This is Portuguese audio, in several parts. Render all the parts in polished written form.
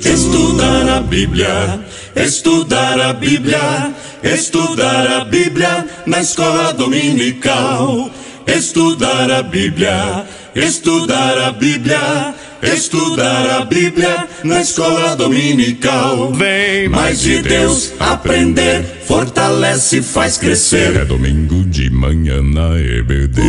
Estudar a Bíblia, estudar a Bíblia, estudar a Bíblia na escola dominical. Estudar a Bíblia, estudar a Bíblia, estudar a Bíblia na escola dominical. Vem mais de Deus aprender, fortalece e faz crescer. É domingo de manhã na EBD.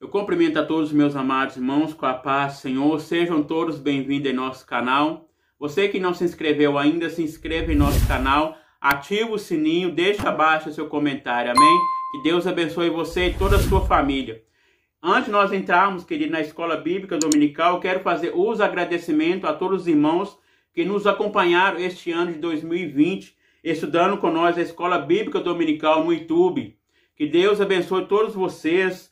Eu cumprimento a todos os meus amados irmãos com a paz do Senhor. Sejam todos bem-vindos em nosso canal. Você que não se inscreveu ainda, se inscreva em nosso canal, ativa o sininho, deixa abaixo o seu comentário, amém? Que Deus abençoe você e toda a sua família. Antes de nós entrarmos, querido, na Escola Bíblica Dominical, eu quero fazer os agradecimentos a todos os irmãos que nos acompanharam este ano de 2020, estudando com nós a Escola Bíblica Dominical no YouTube. Que Deus abençoe todos vocês.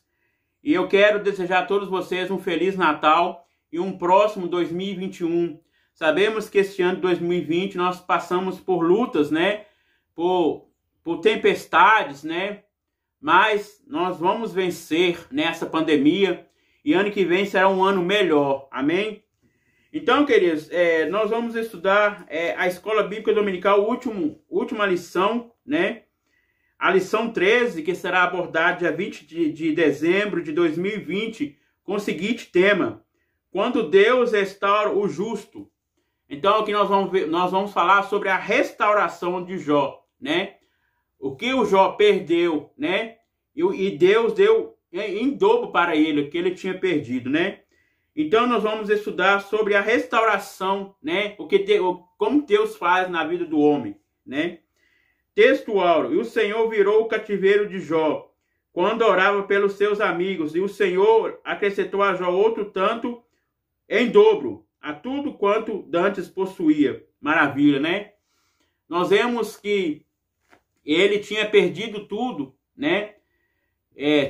E eu quero desejar a todos vocês um Feliz Natal e um próximo 2021. Sabemos que este ano de 2020 nós passamos por lutas, né? Por tempestades, né? Mas nós vamos vencer nessa pandemia e ano que vem será um ano melhor. Amém? Então, queridos, nós vamos estudar a Escola Bíblica Dominical, última lição, né? A lição 13, que será abordada dia 20 de dezembro de 2020, com o seguinte tema: quando Deus restaura o justo. Então, aqui nós vamos falar sobre a restauração de Jó, né? O que o Jó perdeu, né? E Deus deu em dobro para ele o que ele tinha perdido, né? Então, nós vamos estudar sobre a restauração, né? Como Deus faz na vida do homem, né? Texto áureo: e o Senhor virou o cativeiro de Jó, quando orava pelos seus amigos, e o Senhor acrescentou a Jó outro tanto em dobro, a tudo quanto dantes possuía. Maravilha, né? Nós vemos que ele tinha perdido tudo, né?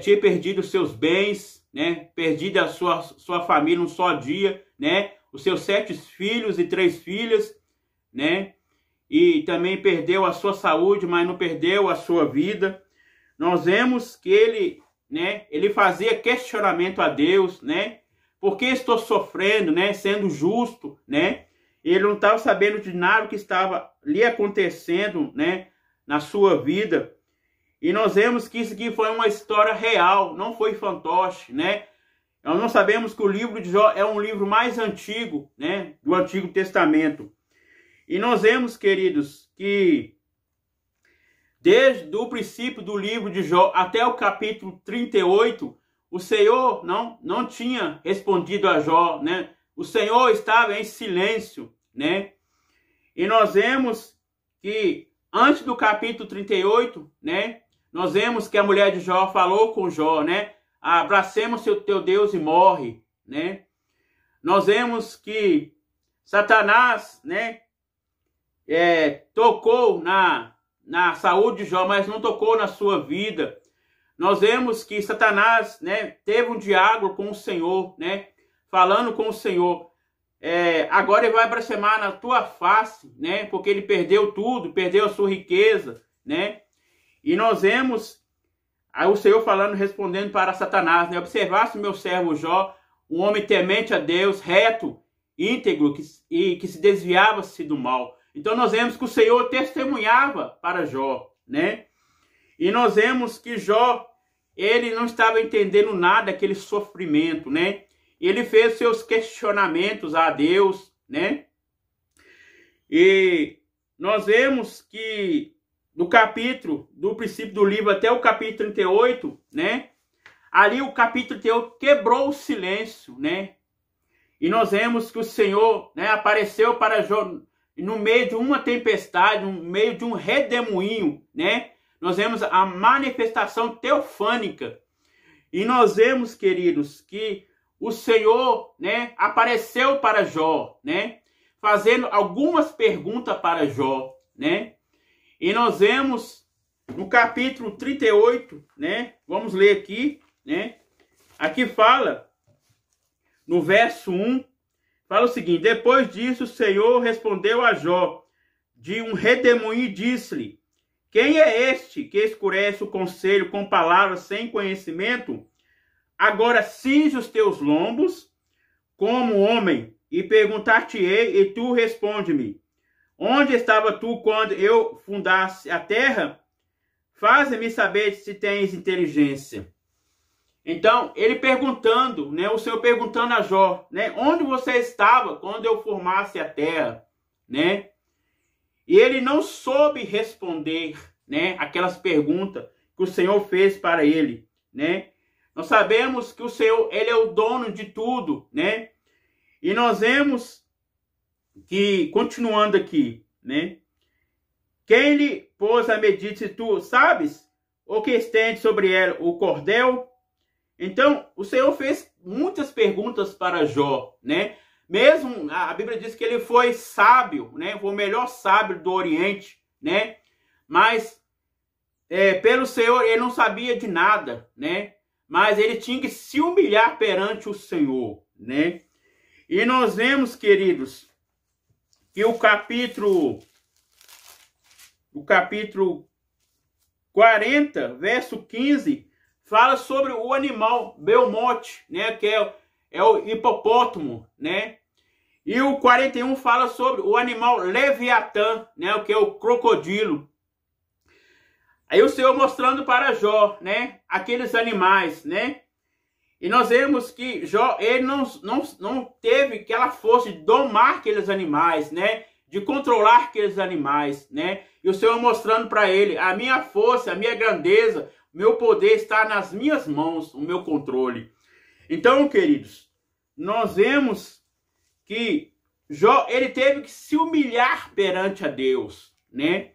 Tinha perdido os seus bens, né? Perdido a sua família num só dia, né? Os seus 7 filhos e 3 filhas, né? E também perdeu a sua saúde, mas não perdeu a sua vida. Nós vemos que ele, né, ele fazia questionamento a Deus, né? Por que estou sofrendo, né? Sendo justo, né? Ele não estava sabendo de nada que estava lhe acontecendo, né? Na sua vida. E nós vemos que isso aqui foi uma história real, não foi fantoche, né? Nós não sabemos que o livro de Jó é um livro mais antigo, né? Do Antigo Testamento. E nós vemos, queridos, que desde o princípio do livro de Jó até o capítulo 38, o Senhor não tinha respondido a Jó, né? O Senhor estava em silêncio, né? E nós vemos que antes do capítulo 38, né? Nós vemos que a mulher de Jó falou com Jó, né? Abracemos o teu Deus e morre, né? Nós vemos que Satanás, né? Tocou na saúde de Jó, mas não tocou na sua vida. Nós vemos que Satanás, né, teve um diálogo com o Senhor, né, falando com o Senhor. Agora ele vai blasfemar na tua face, né, porque ele perdeu tudo, perdeu a sua riqueza, né. E nós vemos o Senhor falando, respondendo para Satanás, né, observasse o meu servo Jó, um homem temente a Deus, reto, íntegro, que se desviava-se do mal. Então nós vemos que o Senhor testemunhava para Jó, né? E nós vemos que Jó, ele não estava entendendo nada daquele sofrimento, né? Ele fez seus questionamentos a Deus, né? E nós vemos que do princípio do livro até o capítulo 38, né? Ali o capítulo 38 quebrou o silêncio, né? E nós vemos que o Senhor, né, apareceu para Jó no meio de uma tempestade, no meio de um redemoinho, né? Nós vemos a manifestação teofânica. E nós vemos, queridos, que o Senhor, né, apareceu para Jó, né? Fazendo algumas perguntas para Jó, né? E nós vemos no capítulo 38, né? Vamos ler aqui, né? Aqui fala, no verso 1, fala o seguinte: depois disso o Senhor respondeu a Jó de um redemoinho e disse-lhe: Quem é este que escurece o conselho com palavras sem conhecimento? Agora cinge os teus lombos como homem, e perguntar-te-ei, e tu responde-me. Onde estava tu quando eu fundasse a terra? Faze-me saber se tens inteligência. Então, ele perguntando, né, o Senhor perguntando a Jó, né, onde você estava quando eu formasse a terra, né? E ele não soube responder, né, aquelas perguntas que o Senhor fez para ele, né? Nós sabemos que o Senhor, ele é o dono de tudo, né? E nós vemos que, continuando aqui, né? Quem lhe pôs a medida, se tu sabes, ou que estende sobre ela o cordel? Então, o Senhor fez muitas perguntas para Jó, né? Mesmo, a Bíblia diz que ele foi sábio, né? Foi o melhor sábio do Oriente, né? Mas, pelo Senhor, ele não sabia de nada, né? Mas ele tinha que se humilhar perante o Senhor, né? E nós vemos, queridos, que o capítulo 40, verso 15, fala sobre o animal Belmote, né, que é o hipopótamo, né? E o 41 fala sobre o animal Leviatã, né, que é o crocodilo. Aí o Senhor mostrando para Jó, né, aqueles animais, né? E nós vemos que Jó, ele não teve aquela força de domar aqueles animais, né? De controlar aqueles animais, né? E o Senhor mostrando para ele, a minha força, a minha grandeza, o meu poder está nas minhas mãos, o meu controle. Então, queridos, nós vemos que Jó, ele teve que se humilhar perante a Deus, né?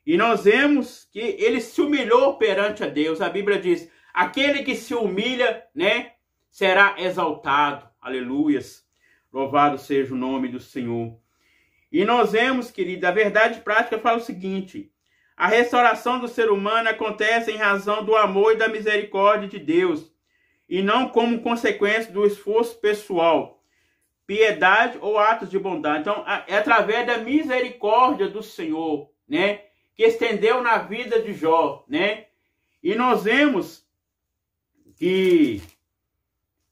E nós vemos que ele se humilhou perante a Deus. A Bíblia diz, aquele que se humilha, né, será exaltado. Aleluias. Louvado seja o nome do Senhor. E nós vemos, querido, a verdade prática fala o seguinte: a restauração do ser humano acontece em razão do amor e da misericórdia de Deus, e não como consequência do esforço pessoal, piedade ou atos de bondade. Então, é através da misericórdia do Senhor, né, que estendeu na vida de Jó, né? E nós vemos que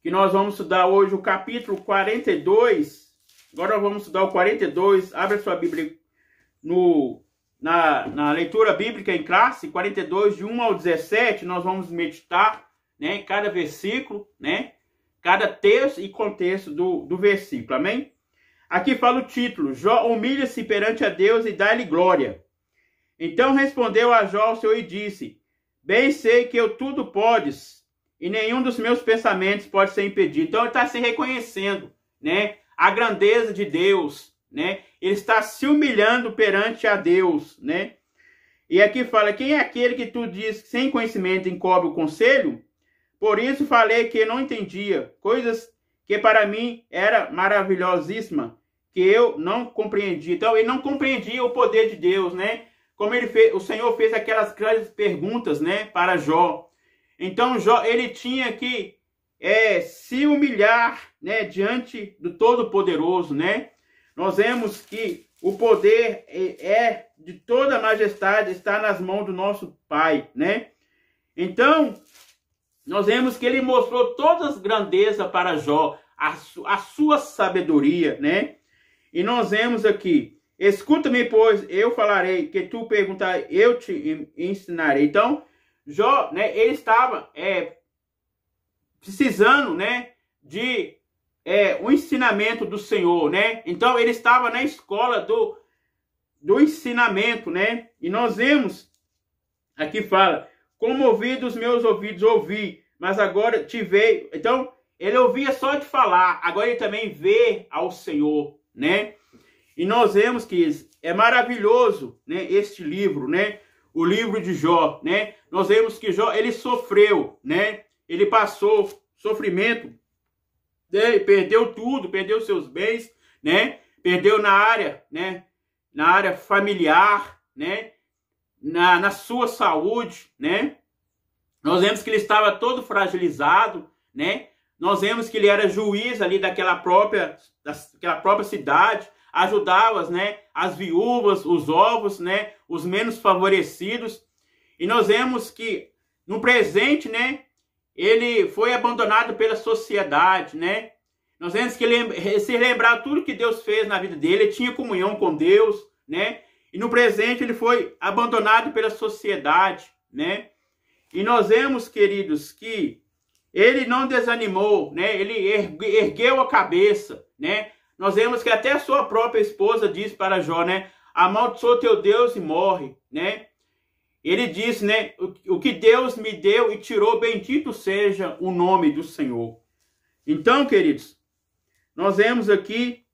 nós vamos estudar hoje o capítulo 42. Agora nós vamos estudar o 42. Abre a sua Bíblia na leitura bíblica em classe, 42, de 1 ao 17. Nós vamos meditar, né, em cada versículo, né? Cada texto e contexto do versículo, amém? Aqui fala o título: Jó humilha-se perante a Deus e dá-lhe glória. Então respondeu a Jó o Senhor e disse: bem sei que eu tudo podes, e nenhum dos meus pensamentos pode ser impedido. Então ele está se reconhecendo, né, a grandeza de Deus, né? Ele está se humilhando perante a Deus, né? E aqui fala: quem é aquele que tu diz que sem conhecimento encobre o conselho? Por isso falei que não entendia coisas que para mim era maravilhosíssima, que eu não compreendia. Então ele não compreendia o poder de Deus, né? Como ele fez, o Senhor fez aquelas grandes perguntas, né, para Jó. Então Jó, ele tinha que se humilhar, né, diante do Todo-Poderoso, né? Nós vemos que o poder de toda a majestade está nas mãos do nosso Pai, né? Então, nós vemos que ele mostrou todas as grandezas para Jó, a sua sabedoria, né? E nós vemos aqui: escuta-me, pois eu falarei, que tu perguntar, eu te ensinarei. Então, Jó, né, ele estava precisando, né, de o ensinamento do Senhor, né? Então, ele estava na escola do ensinamento, né? E nós vemos, aqui fala: como ouvi dos meus ouvidos, ouvi, mas agora te veio. Então, ele ouvia só de falar, agora ele também vê ao Senhor, né? E nós vemos que é maravilhoso, né, este livro, né? O livro de Jó, né? Nós vemos que Jó, ele sofreu, né? Ele passou sofrimento, né? Perdeu tudo, perdeu seus bens, né? Perdeu na área, né? Na área familiar, né? Na sua saúde, né? Nós vemos que ele estava todo fragilizado, né? Nós vemos que ele era juiz ali daquela própria cidade. ajudava, né, as viúvas, os órfãos, né, os menos favorecidos. E nós vemos que no presente, né, ele foi abandonado pela sociedade, né? Nós vemos que ele se lembrar tudo que Deus fez na vida dele, ele tinha comunhão com Deus, né? E no presente ele foi abandonado pela sociedade, né? E nós vemos, queridos, que ele não desanimou, né? Ele ergueu a cabeça, né? Nós vemos que até a sua própria esposa disse para Jó, né? Amaldiçoa teu Deus e morre, né? Ele disse, né? O que Deus me deu e tirou, bendito seja o nome do Senhor. Então, queridos, nós vemos aqui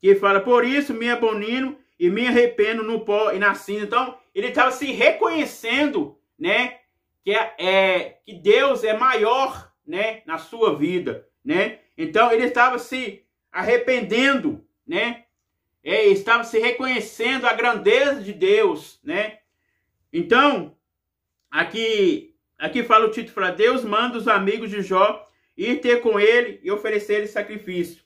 que fala, por isso me abomino e me arrependo no pó e na cinza. Então, ele estava se reconhecendo, né? Que Deus é maior, né? Na sua vida, né? Então, ele estava se arrependendo, né? Estava se reconhecendo a grandeza de Deus, né? Então, aqui fala o título, fala, Deus manda os amigos de Jó ir ter com ele e oferecer-lhe sacrifício.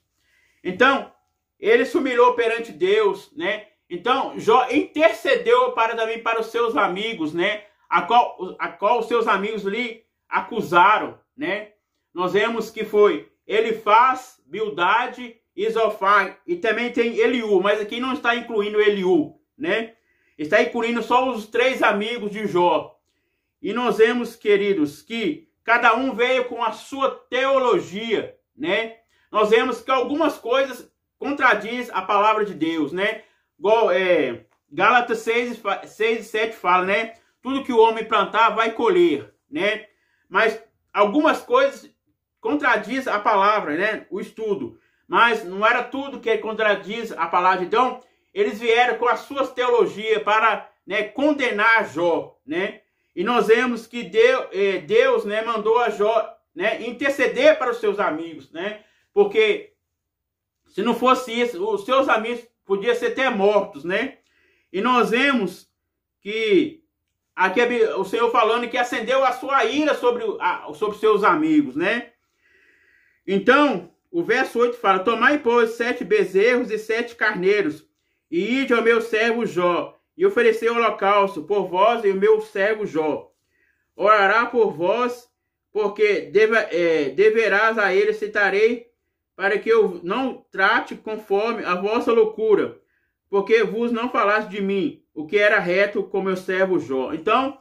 Então, ele se humilhou perante Deus, né? Então, Jó intercedeu também para os seus amigos, né? A qual os seus amigos lhe acusaram, né? Nós vemos que foi Elifaz, Bildade e Zofar, e também tem Eliú, mas aqui não está incluindo Eliú, né? Está incluindo só os 3 amigos de Jó. E nós vemos, queridos, que cada um veio com a sua teologia, né? Nós vemos que algumas coisas contradizem a palavra de Deus, né? Igual Gálatas 6 e 7 fala, né? Tudo que o homem plantar vai colher, né? Mas algumas coisas contradizem a palavra, né? O estudo. Mas não era tudo que contradiz a palavra. Então, eles vieram com as suas teologias para, né, condenar Jó, né? E nós vemos que Deus, né, mandou a Jó, né, interceder para os seus amigos, né? Porque se não fosse isso, os seus amigos podiam ser até mortos, né? E nós vemos que aqui o Senhor falando que acendeu a sua ira sobre seus amigos, né? Então, o verso 8 fala, tomai, pois, 7 bezerros e 7 carneiros, e ide ao meu servo Jó, e oferecei holocausto por vós e o meu servo Jó. Orará por vós, porque deverás a ele, citarei, para que eu não trate conforme a vossa loucura, porque vos não falaste de mim, o que era reto com meu servo Jó. Então,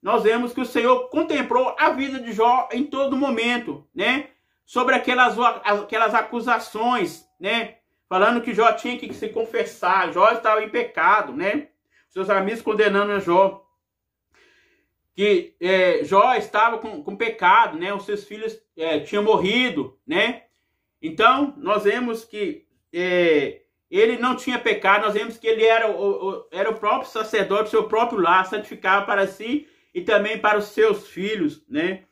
nós vemos que o Senhor contemplou a vida de Jó em todo momento, né? Sobre aquelas acusações, né? Falando que Jó tinha que se confessar, Jó estava em pecado, né? Seus amigos condenando a Jó. Que Jó estava com pecado, né? Os seus filhos tinham morrido, né? Então, nós vemos que ele não tinha pecado, nós vemos que ele era o próprio sacerdote, seu próprio lar, santificava para si e também para os seus filhos, né?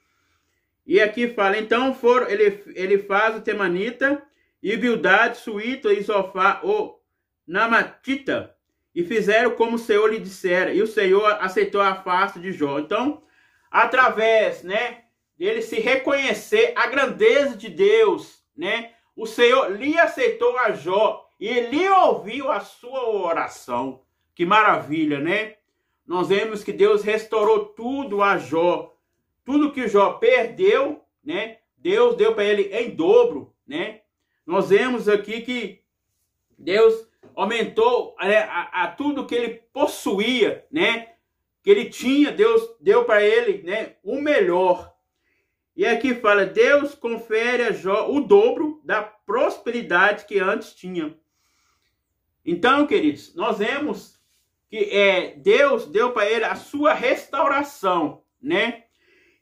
E aqui fala, então foram Elifaz o Temanita, e Bildade, Suíta, e Zofar, o Namatita, e fizeram como o Senhor lhe dissera, e o Senhor aceitou a face de Jó. Então, através, né, dele se reconhecer a grandeza de Deus, né, o Senhor lhe aceitou a Jó, e ele ouviu a sua oração. Que maravilha, né? Nós vemos que Deus restaurou tudo a Jó. Tudo que Jó perdeu, né, Deus deu para ele em dobro, né? Nós vemos aqui que Deus aumentou a tudo que ele possuía, né? Que ele tinha, Deus deu para ele, né, o melhor. E aqui fala, Deus confere a Jó o dobro da prosperidade que antes tinha. Então, queridos, nós vemos que Deus deu para ele a sua restauração, né?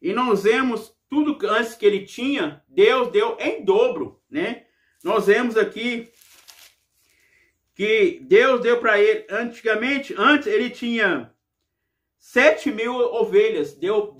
E nós vemos tudo que antes que ele tinha, Deus deu em dobro, né? Nós vemos aqui que Deus deu para ele, antes ele tinha 7.000 ovelhas, Deus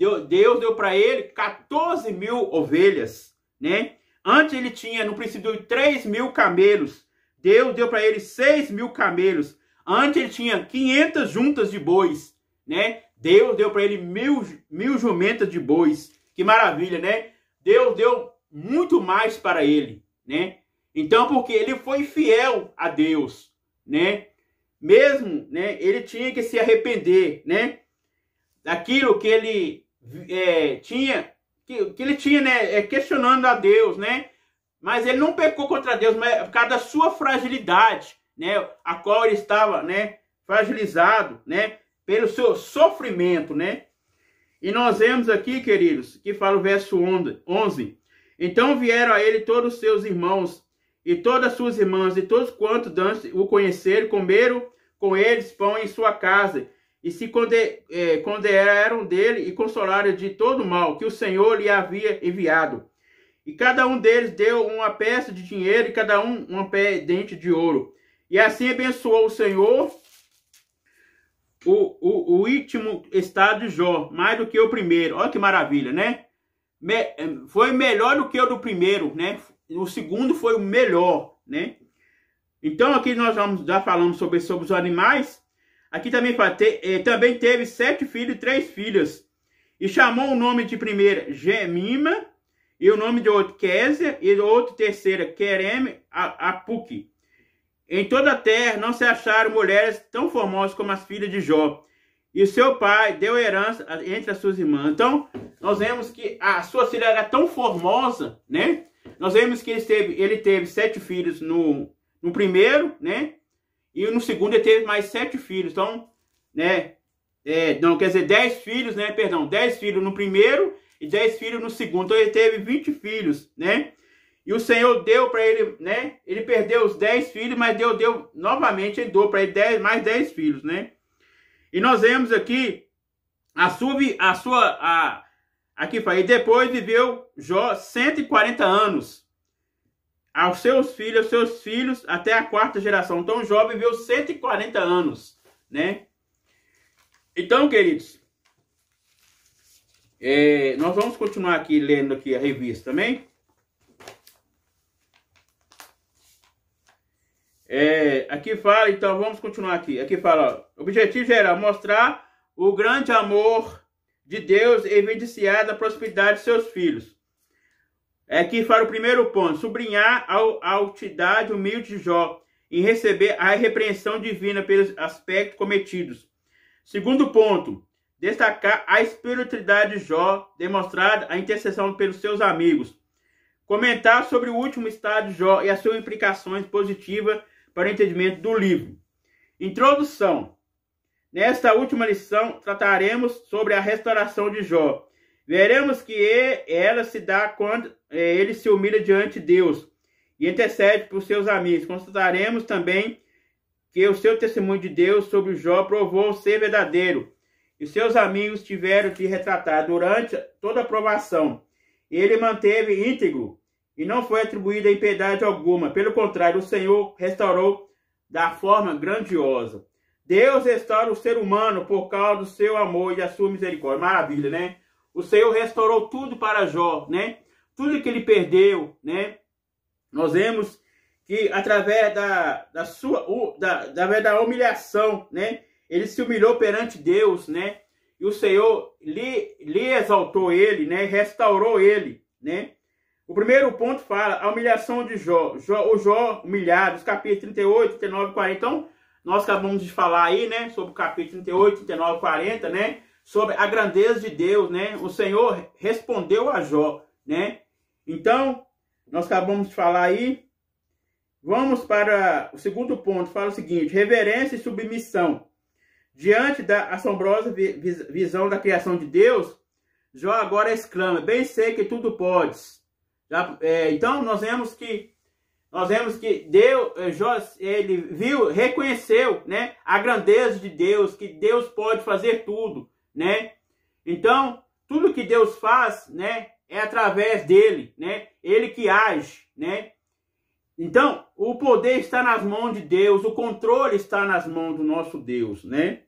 deu para ele 14.000 ovelhas, né? Antes ele tinha, no princípio, 3.000 camelos, Deus deu para ele 6.000 camelos. Antes ele tinha 500 juntas de bois, né? Deus deu para ele mil jumentas de bois. Que maravilha, né? Deus deu muito mais para ele, né? Então, porque ele foi fiel a Deus, né, mesmo, né, ele tinha que se arrepender, né, daquilo que ele tinha, que ele tinha, né, questionando a Deus, né, mas ele não pecou contra Deus, mas por causa da sua fragilidade, né, a qual ele estava, né, fragilizado, né, pelo seu sofrimento, né. E nós vemos aqui, queridos, que fala o verso 11. Então vieram a ele todos os seus irmãos e todas as suas irmãs e todos quantos dantes o conheceram, comeram com eles pão em sua casa e se condenaram dele e consolaram de todo o mal que o Senhor lhe havia enviado. E cada um deles deu uma peça de dinheiro e cada um uma pendente de ouro. E assim abençoou o Senhor o último estado de Jó, mais do que o primeiro. Olha que maravilha, né? Foi melhor do que o do primeiro, né? O segundo foi o melhor, né? Então aqui nós já falamos sobre os animais. Aqui também também teve 7 filhos e 3 filhas. E chamou o nome de primeira Gemima, e o nome de outro Késia, e o outro terceira Quereme Apuque. Em toda a terra não se acharam mulheres tão formosas como as filhas de Jó. E o seu pai deu herança entre as suas irmãs. Então, nós vemos que a sua filha era tão formosa, né? Nós vemos que ele teve 7 filhos no primeiro, né? E no segundo ele teve mais 7 filhos. Então, né? Não, quer dizer, 10 filhos, né? Perdão, 10 filhos no primeiro e 10 filhos no segundo. Então, ele teve 20 filhos, né? E o Senhor deu para ele, né? Ele perdeu os 10 filhos, mas deu novamente, ele deu para ele mais 10 filhos, né? E nós vemos aqui aqui fala, e depois viveu Jó 140 anos. Aos seus filhos, até a 4ª geração. Então Jó viveu 140 anos, né? Então, queridos, nós vamos continuar aqui lendo aqui a revista também. Aqui fala, então vamos continuar aqui. Aqui fala, ó, objetivo geral, mostrar o grande amor de Deus e evidenciar a prosperidade de seus filhos. Aqui fala o primeiro ponto, sublinhar a altidade humilde de Jó em receber a repreensão divina pelos aspectos cometidos. Segundo ponto, destacar a espiritualidade de Jó, demonstrada a intercessão pelos seus amigos. Comentar sobre o último estado de Jó e as suas implicações positivas para o entendimento do livro. Introdução. Nesta última lição, trataremos sobre a restauração de Jó. Veremos que ela se dá quando ele se humilha diante de Deus e intercede por seus amigos. Constataremos também que o seu testemunho de Deus sobre Jó provou ser verdadeiro e seus amigos tiveram de retratar durante toda a provação. Ele manteve íntegro e não foi atribuída a impiedade alguma. Pelo contrário, o Senhor restaurou da forma grandiosa. Deus restaura o ser humano por causa do seu amor e da sua misericórdia. Maravilha, né? O Senhor restaurou tudo para Jó, né? Tudo que ele perdeu, né? Nós vemos que através da humilhação, né? Ele se humilhou perante Deus, né? E o Senhor lhe exaltou ele, né? Restaurou ele, né? O primeiro ponto fala a humilhação de Jó. O Jó humilhado, os capítulos 38, 39 e 40. Então, nós acabamos de falar aí, né? Sobre o capítulo 38, 39 e 40, né? Sobre a grandeza de Deus, né? O Senhor respondeu a Jó, né? Então, nós acabamos de falar aí. Vamos para o segundo ponto. Fala o seguinte. Reverência e submissão. Diante da assombrosa visão da criação de Deus, Jó agora exclama, bem sei que tudo podes. Então, nós vemos que Deus, Jó, ele reconheceu, né, a grandeza de Deus, que Deus pode fazer tudo, né? Então, tudo que Deus faz, né, é através dele, né? Ele que age, né? Então, o poder está nas mãos de Deus, o controle está nas mãos do nosso Deus, né?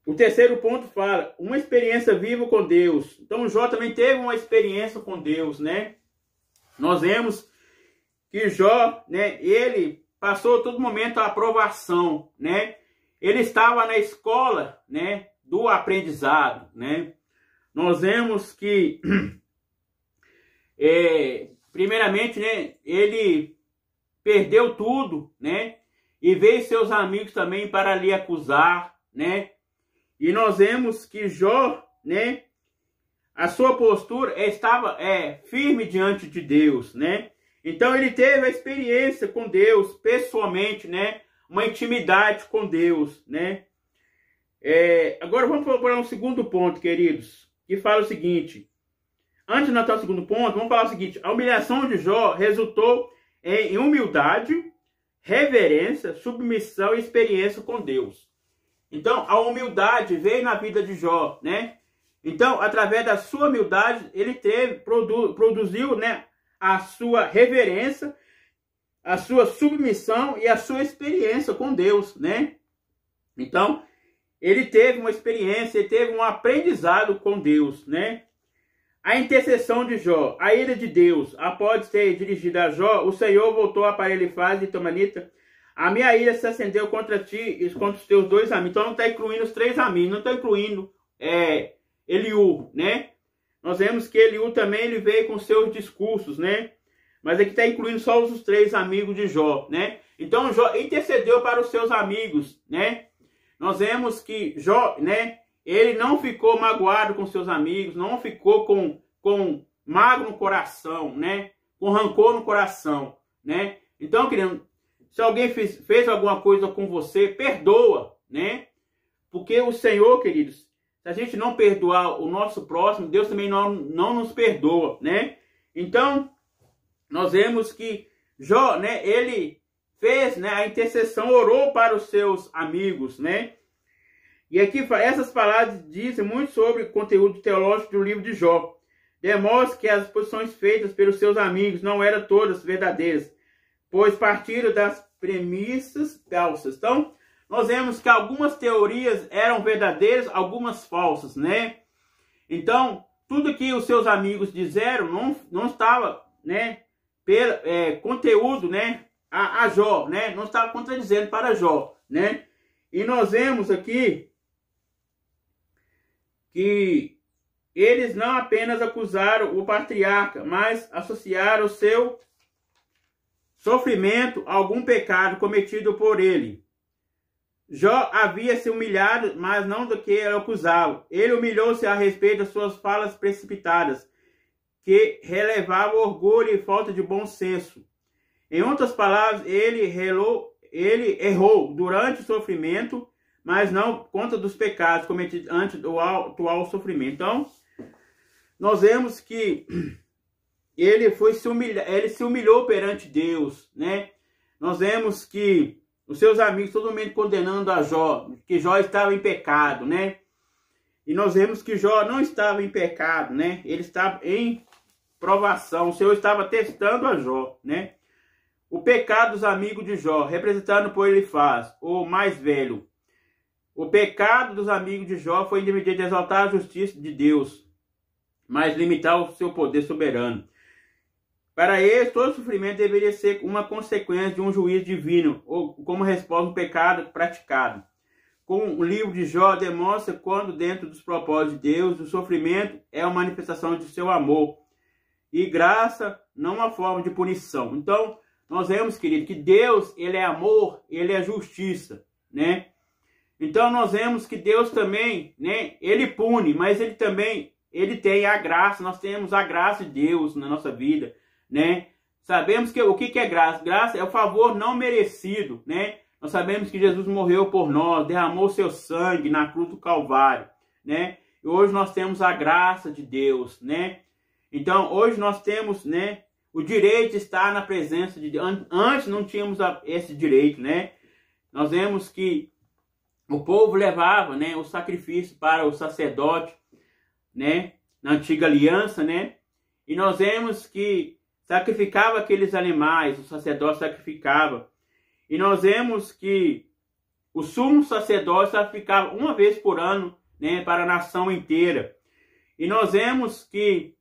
O terceiro ponto fala, uma experiência viva com Deus. Então, Jó também teve uma experiência com Deus, né? Nós vemos que Jó, né, ele passou todo momento a aprovação, né? Ele estava na escola, né, do aprendizado, né? Nós vemos que, primeiramente, né, ele perdeu tudo, né? e veio seus amigos também para lhe acusar, né? E nós vemos que Jó, né, a sua postura estava firme diante de Deus, né? Então ele teve a experiência com Deus pessoalmente, né? Uma intimidade com Deus, né? Agora vamos para um segundo ponto, queridos, que fala o seguinte. Antes de nós o segundo ponto, vamos falar o seguinte. A humilhação de Jó resultou em humildade, reverência, submissão e experiência com Deus. Então, a humildade veio na vida de Jó, né? Então, através da sua humildade, ele produziu, né, a sua reverência, a sua submissão e a sua experiência com Deus, né? Então, ele teve uma experiência, ele teve um aprendizado com Deus, né? A intercessão de Jó, a ira de Deus, após ter dirigido a Jó, o Senhor voltou para Elifaz e Temanita. A minha ira se acendeu contra ti e contra os teus 2 amigos. Então não está incluindo os 3 amigos, não está incluindo Eliú, né? Nós vemos que Eliú também ele veio com seus discursos, né? Mas aqui está incluindo só os 3 amigos de Jó, né? Então Jó intercedeu para os seus amigos, né? Nós vemos que Jó, né? Ele não ficou magoado com seus amigos, não ficou com mágoa no coração, né? Com rancor no coração, né? Então, querido, se alguém fez alguma coisa com você, perdoa, né? Porque o Senhor, queridos, se a gente não perdoar o nosso próximo, Deus também não nos perdoa, né? Então, nós vemos que Jó, né? Ele fez, né, a intercessão, orou para os seus amigos, né? E aqui essas palavras dizem muito sobre o conteúdo teológico do livro de Jó. Demonstra que as posições feitas pelos seus amigos não eram todas verdadeiras, pois partiram das premissas falsas. Então, nós vemos que algumas teorias eram verdadeiras, algumas falsas, né? Então, tudo que os seus amigos disseram não estava, né, pelo conteúdo, né, a Jó, né? Não estava contradizendo para Jó, né? E nós vemos aqui que eles não apenas acusaram o patriarca, mas associaram o seu sofrimento a algum pecado cometido por ele. Jó havia se humilhado, mas não do que ele acusava. Ele humilhou-se a respeito das suas falas precipitadas, que relevavam orgulho e falta de bom senso. Em outras palavras, ele errou durante o sofrimento, mas não conta dos pecados cometidos antes do atual sofrimento. Então, nós vemos que ele se humilhou perante Deus, né? Nós vemos que os seus amigos, todo mundo condenando a Jó, que Jó estava em pecado, né? E nós vemos que Jó não estava em pecado, né? Ele estava em provação, o Senhor estava testando a Jó, né? O pecado dos amigos de Jó, representado por Elifaz, o mais velho. O pecado dos amigos de Jó foi de exaltar a justiça de Deus, mas limitar o seu poder soberano. Para eles, todo sofrimento deveria ser uma consequência de um juízo divino, ou como resposta ao pecado praticado. Com o livro de Jó demonstra quando, dentro dos propósitos de Deus, o sofrimento é uma manifestação de seu amor e graça, não uma forma de punição. Então, nós vemos, querido, que Deus, ele é amor, ele é justiça, né? Então, nós vemos que Deus também, né, ele pune, mas ele também, ele tem a graça, nós temos a graça de Deus na nossa vida, né? Sabemos que o que é graça? Graça é o favor não merecido, né? Nós sabemos que Jesus morreu por nós, derramou seu sangue na cruz do Calvário, né? E hoje nós temos a graça de Deus, né? Então, hoje nós temos, né, o direito de estar na presença de Deus. Antes não tínhamos esse direito, né? Nós vemos que o povo levava, né, o sacrifício para o sacerdote, né, na antiga aliança, né? E nós vemos que sacrificava aqueles animais, o sacerdote sacrificava. E nós vemos que o sumo sacerdote sacrificava uma vez por ano, né, para a nação inteira. E nós vemos que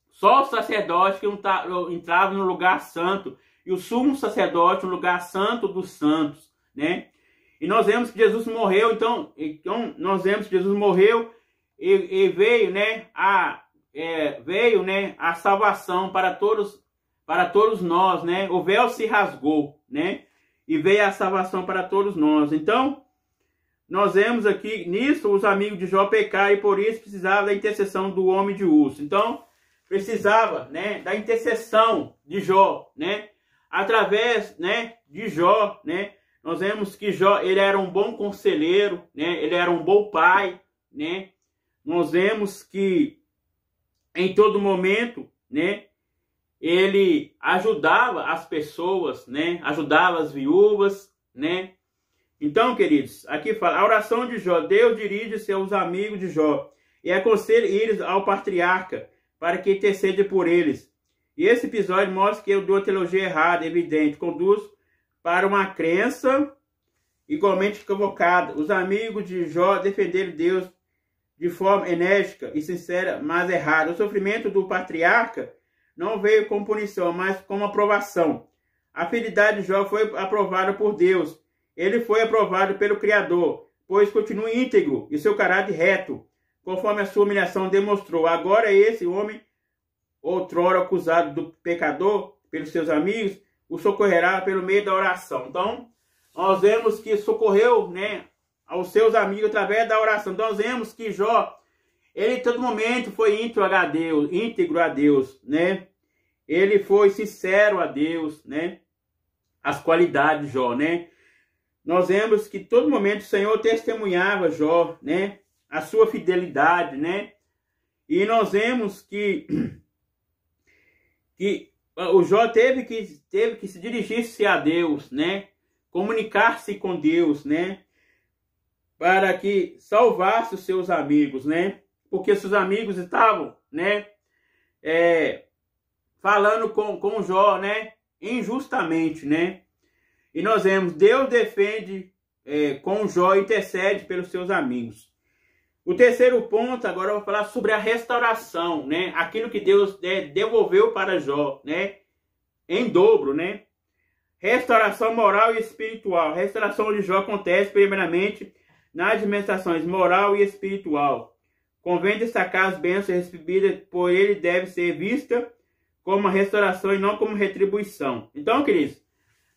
só o sacerdote que entrava no lugar santo, e o sumo sacerdote no lugar santo dos santos, né? E nós vemos que Jesus morreu, então nós vemos que Jesus morreu e veio, né, a salvação para todos nós, né? O véu se rasgou, né? e veio a salvação para todos nós. Então, nós vemos aqui, nisso, os amigos de Jó pecaram e por isso precisava da intercessão do homem de Uz. Então, precisava, né, da intercessão de Jó, né? Através, né, de Jó, né? Nós vemos que Jó, ele era um bom conselheiro, né? Ele era um bom pai, né? Nós vemos que em todo momento, né, ele ajudava as pessoas, né? Ajudava as viúvas, né? Então, queridos, aqui fala, a oração de Jó, Deus dirige seus amigos de Jó e aconselha eles ao patriarca para que interceda por eles. E esse episódio mostra que eu dou uma teologia errada, evidente, conduz para uma crença igualmente equivocada. Os amigos de Jó defenderam Deus de forma enérgica e sincera, mas errada. O sofrimento do patriarca não veio como punição, mas como aprovação. A fidelidade de Jó foi aprovada por Deus. Ele foi aprovado pelo Criador, pois continua íntegro e seu caráter reto, conforme a sua humilhação demonstrou. Agora esse homem, outrora acusado do pecador pelos seus amigos, o socorrerá pelo meio da oração. Então, nós vemos que socorreu, né, aos seus amigos através da oração. Então, nós vemos que Jó, ele em todo momento foi íntegro a Deus, né? Ele foi sincero a Deus, né? As qualidades de Jó, né? Nós vemos que todo momento o Senhor testemunhava Jó, né? A sua fidelidade, né? E nós vemos que o Jó teve que se dirigir-se a Deus, né? Comunicar-se com Deus, né? Para que salvasse os seus amigos, né? Porque seus amigos estavam, né? Falando com Jó, né? Injustamente, né? E nós vemos, Deus defende com Jó, intercede pelos seus amigos. O terceiro ponto, agora eu vou falar sobre a restauração, né? Aquilo que Deus devolveu para Jó, né? Em dobro, né? Restauração moral e espiritual. A restauração de Jó acontece primeiramente nas dimensões moral e espiritual. Convém destacar as bênçãos recebidas por ele, deve ser vista como uma restauração e não como retribuição. Então, queridos,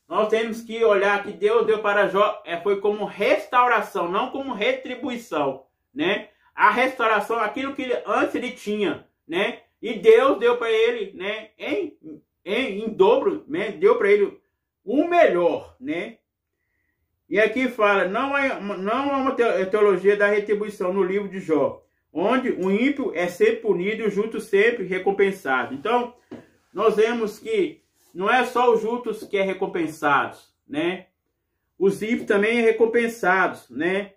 nós temos que olhar que Deus deu para Jó foi como restauração, não como retribuição, né? A restauração, aquilo que antes ele tinha, né? E Deus deu para ele, né? Em dobro, né? Deu para ele o melhor, né? E aqui fala, não há uma teologia da retribuição no livro de Jó, onde o ímpio é sempre punido e o justo sempre recompensado. Então, nós vemos que não é só os justos que é recompensados, né? Os ímpios também é recompensados, né?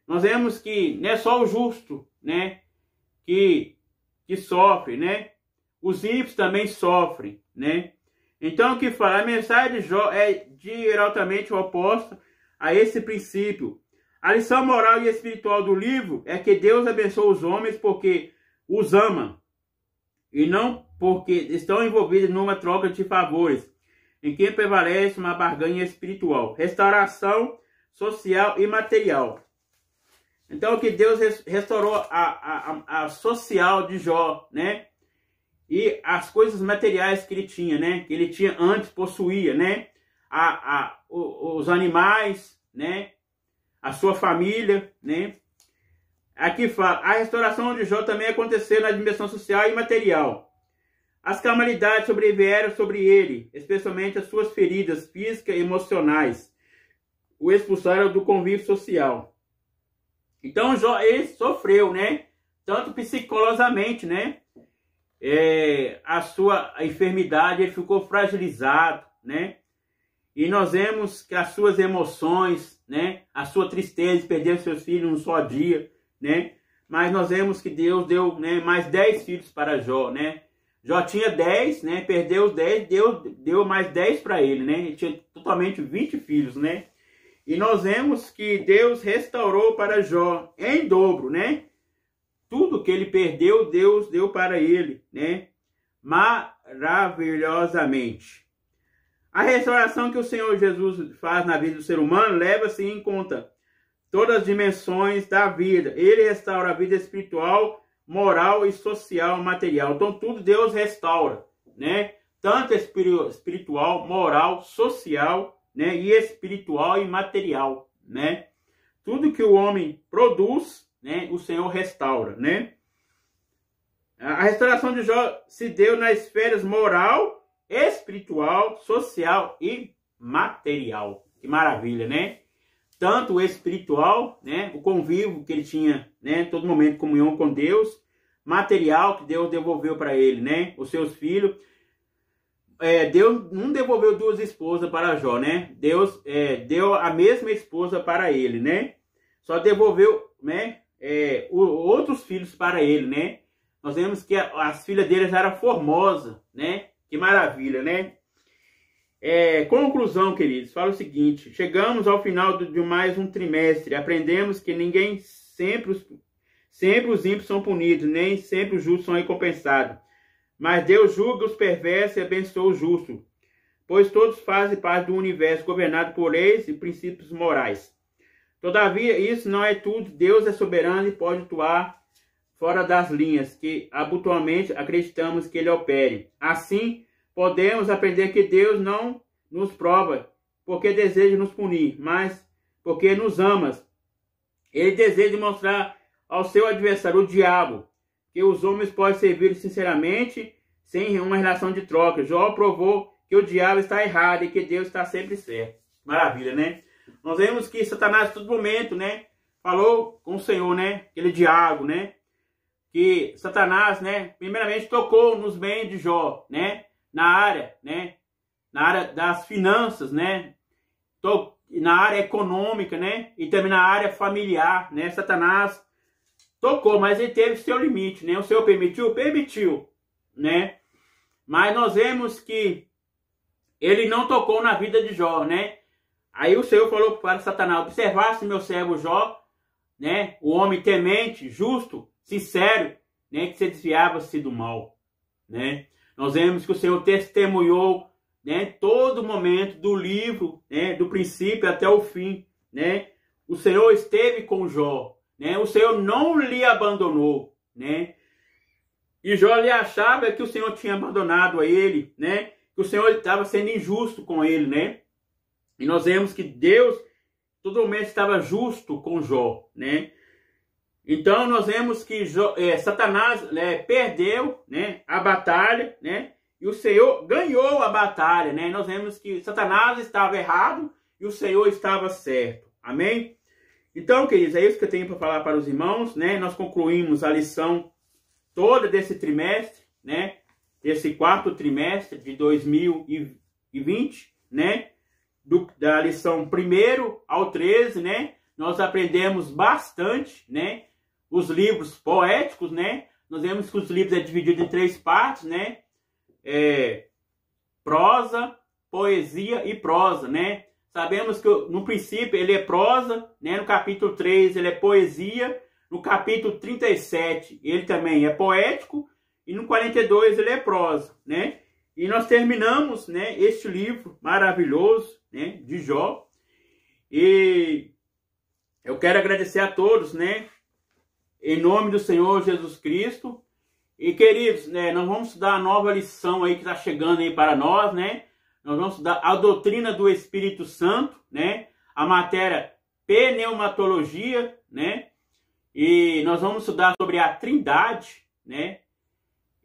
Nós vemos que não é só o justo, né? Que sofre, né? Os ímpios também sofrem, né? Então, o que fala? A mensagem de Jó é diretamente oposta a esse princípio. A lição moral e espiritual do livro é que Deus abençoa os homens porque os ama e não porque estão envolvidos numa troca de favores, em que prevalece uma barganha espiritual, restauração social e material. Então, que Deus restaurou a social de Jó, né? E as coisas materiais que ele tinha, né? Que ele tinha antes, possuía, né? Os animais, né? A sua família, né? Aqui fala, a restauração de Jó também aconteceu na dimensão social e material. As calamidades sobrevieram sobre ele, especialmente as suas feridas físicas e emocionais. O expulsaram do convívio social. Então, Jó, ele sofreu, né? Tanto psicologicamente, né? A sua enfermidade, ele ficou fragilizado, né? E nós vemos que as suas emoções, né? A sua tristeza de perder seus filhos num só dia, né? Mas nós vemos que Deus deu, né, mais 10 filhos para Jó, né? Jó tinha 10, né? Perdeu os 10, Deus deu mais 10 para ele, né? Ele tinha totalmente 20 filhos, né? E nós vemos que Deus restaurou para Jó em dobro, né? Tudo que ele perdeu, Deus deu para ele, né? Maravilhosamente. A restauração que o Senhor Jesus faz na vida do ser humano leva-se em conta todas as dimensões da vida. Ele restaura a vida espiritual, moral e social, material. Então, tudo Deus restaura, né? Tanto espiritual, moral, social, né, e espiritual e material, né? Tudo que o homem produz, né, o Senhor restaura, né? A restauração de Jó se deu nas esferas moral, espiritual, social e material. Que maravilha, né? Tanto o espiritual, né, o convívio que ele tinha, né, todo momento comunhão com Deus, material que Deus devolveu para ele, né, os seus filhos. Deus não devolveu duas esposas para Jó, né? Deus deu a mesma esposa para ele, né? Só devolveu, né, outros filhos para ele, né? Nós vemos que as filhas deles eram formosas, né? Que maravilha, né? Conclusão, queridos, fala o seguinte: chegamos ao final de mais um trimestre, aprendemos que ninguém sempre os ímpios são punidos, nem sempre os justos são recompensados. Mas Deus julga os perversos e abençoa os justos, pois todos fazem parte do universo governado por leis e princípios morais. Todavia, isso não é tudo. Deus é soberano e pode atuar fora das linhas que habitualmente acreditamos que ele opere. Assim, podemos aprender que Deus não nos prova porque deseja nos punir, mas porque nos ama. Ele deseja mostrar ao seu adversário, o diabo, que os homens podem servir sinceramente, sem uma relação de troca. Jó provou que o diabo está errado e que Deus está sempre certo. Maravilha, né? Nós vemos que Satanás, a todo momento, né, falou com o Senhor, né, aquele diabo, né, que Satanás, né, primeiramente tocou nos bens de Jó, né, na área das finanças, né, na área econômica, né, e também na área familiar, né. Satanás tocou, mas ele teve seu limite, né. O Senhor permitiu? Permitiu, né. Mas nós vemos que ele não tocou na vida de Jó, né. Aí o Senhor falou para Satanás: observasse meu servo Jó, né, o homem temente, justo, sincero, né, que se desviava-se do mal, né. Nós vemos que o Senhor testemunhou, né, todo momento do livro, né, do princípio até o fim, né. O Senhor esteve com Jó, né, o Senhor não lhe abandonou, né. E Jó lhe achava que o Senhor tinha abandonado a ele, né, que o Senhor estava sendo injusto com ele, né. E nós vemos que Deus todo momento estava justo com Jó, né. Então nós vemos que Satanás, né, perdeu, né, a batalha, né, e o Senhor ganhou a batalha, né. Nós vemos que Satanás estava errado e o Senhor estava certo. Amém? Então, queridos, é isso que eu tenho para falar para os irmãos, né. Nós concluímos a lição toda desse trimestre, né, desse quarto trimestre de 2020, né, da lição 1 ao 13, né. Nós aprendemos bastante, né, os livros poéticos, né. Nós vemos que os livros é dividido em 3 partes, né. Prosa, poesia e prosa, né. Sabemos que no princípio ele é prosa, né. No capítulo 3 ele é poesia, no capítulo 37 ele também é poético e no 42 ele é prosa, né. E nós terminamos, né, este livro maravilhoso, né, de Jó. E eu quero agradecer a todos, né, em nome do Senhor Jesus Cristo. E, queridos, né, nós vamos estudar a nova lição aí que está chegando aí para nós, né. Nós vamos estudar a doutrina do Espírito Santo, né, a matéria pneumatologia, né. E nós vamos estudar sobre a Trindade, né.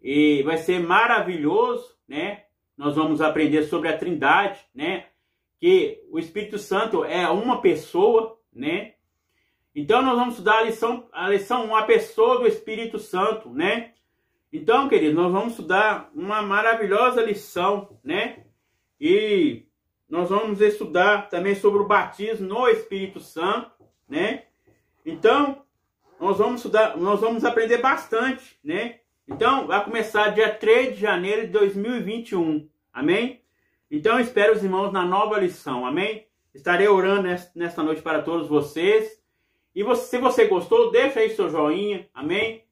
E vai ser maravilhoso, né. Nós vamos aprender sobre a Trindade, né, que o Espírito Santo é uma pessoa, né. Então nós vamos estudar a lição 1, a pessoa do Espírito Santo, né. Então, queridos, nós vamos estudar uma maravilhosa lição, né. E nós vamos estudar também sobre o batismo no Espírito Santo, né. Então, nós vamos aprender bastante, né. Então, vai começar dia 3 de janeiro de 2021, amém? Então, eu espero os irmãos na nova lição, amém? Estarei orando nesta noite para todos vocês. E se você gostou, deixa aí seu joinha, amém?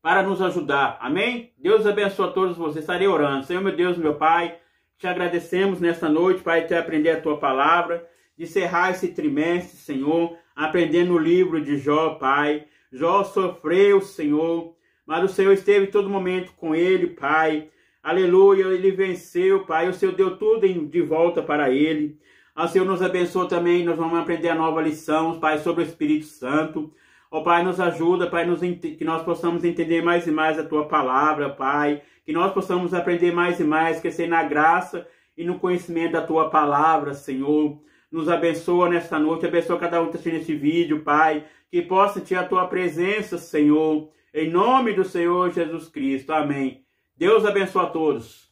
Para nos ajudar, amém? Deus abençoe a todos vocês, estarei orando. Senhor, meu Deus, meu Pai, te agradecemos nesta noite, Pai, de aprender a Tua palavra, de encerrar esse trimestre, Senhor, aprendendo o livro de Jó, Pai. Jó sofreu, Senhor, mas o Senhor esteve todo momento com ele, Pai. Aleluia, ele venceu, Pai. O Senhor deu tudo de volta para ele. Ó Senhor, nos abençoa também, nós vamos aprender a nova lição, Pai, sobre o Espírito Santo. Ó Pai, nos ajuda, Pai, que nós possamos entender mais e mais a Tua palavra, Pai. Que nós possamos aprender mais e mais, crescer na graça e no conhecimento da Tua palavra, Senhor. Nos abençoa nesta noite, abençoa cada um que está assistindo esse vídeo, Pai. Que possa ter a Tua presença, Senhor. Em nome do Senhor Jesus Cristo. Amém. Deus abençoe a todos.